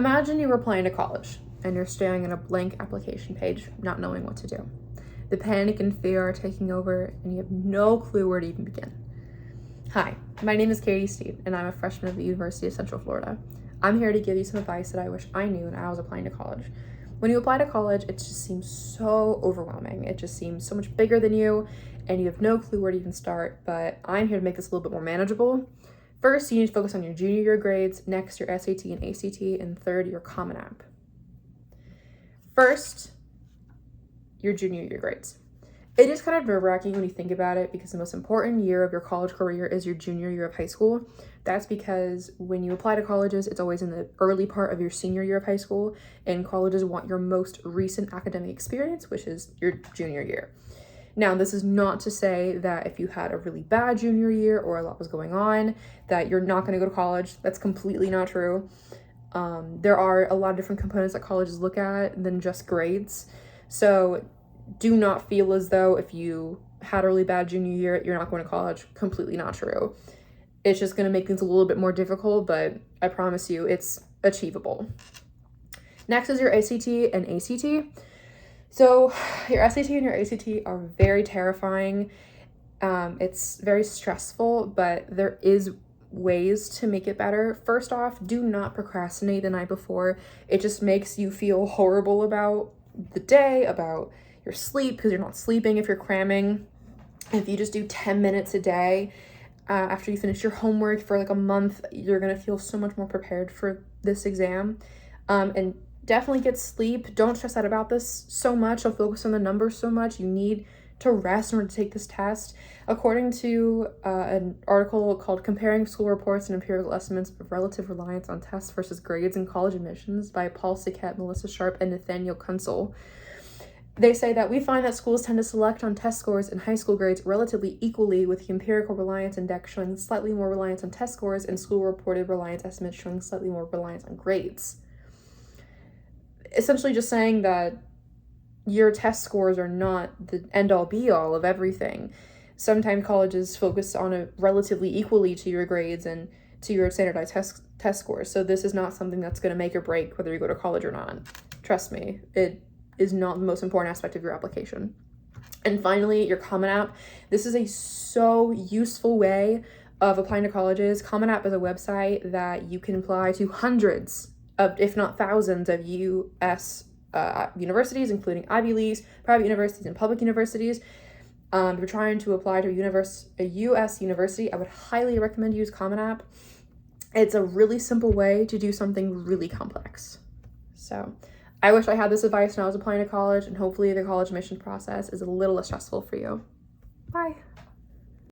Imagine you were applying to college and you're staring at a blank application page, not knowing what to do. The panic and fear are taking over and you have no clue where to even begin. Hi, my name is Katie Steed and I'm a freshman at the University of Central Florida. I'm here to give you some advice that I wish I knew when I was applying to college. When you apply to college, it just seems so overwhelming. It just seems so much bigger than you and you have no clue where to even start, but I'm here to make this a little bit more manageable. First, you need to focus on your junior year grades, next your SAT and ACT, and third, your Common App. First, your junior year grades. It is kind of nerve-wracking when you think about it because the most important year of your college career is your junior year of high school. That's because when you apply to colleges, it's always in the early part of your senior year of high school, and colleges want your most recent academic experience, which is your junior year. Now, this is not to say that if you had a really bad junior year or a lot was going on, that you're not going to go to college. That's completely not true. There are a lot of different components that colleges look at than just grades. So do not feel as though if you had a really bad junior year, you're not going to college. Completely not true. It's just going to make things a little bit more difficult, but I promise you it's achievable. Next is your ACT and ACT. So your SAT and your ACT are very terrifying. It's very stressful, but there is ways to make it better. First off, do not procrastinate the night before. It just makes you feel horrible about the day, about your sleep, because you're not sleeping if you're cramming. If you just do 10 minutes a day after you finish your homework for like a month, you're going to feel so much more prepared for this exam. And definitely get sleep. Don't stress out about this so much. Don't focus on the numbers so much. You need to rest in order to take this test. According to an article called Comparing School Reports and Empirical Estimates of Relative Reliance on Tests versus Grades in College Admissions by Paul Saquet, Melissa Sharp, and Nathaniel Kunsel, they say that we find that schools tend to select on test scores and high school grades relatively equally, with the empirical reliance index showing slightly more reliance on test scores and school reported reliance estimates showing slightly more reliance on grades. Essentially just saying that your test scores are not the end-all be-all of everything. Sometimes colleges focus on it relatively equally to your grades and to your standardized test scores. So this is not something that's going to make or break whether you go to college or not. Trust me, it is not the most important aspect of your application. And finally, your Common App. This is a so useful way of applying to colleges. Common App is a website that you can apply to hundreds of, if not thousands, of U.S. Universities, including Ivy Leagues, private universities, and public universities. If you're trying to apply to a U.S. university, I would highly recommend you use Common App. It's a really simple way to do something really complex. So I wish I had this advice when I was applying to college, and hopefully the college admission process is a little less stressful for you. Bye.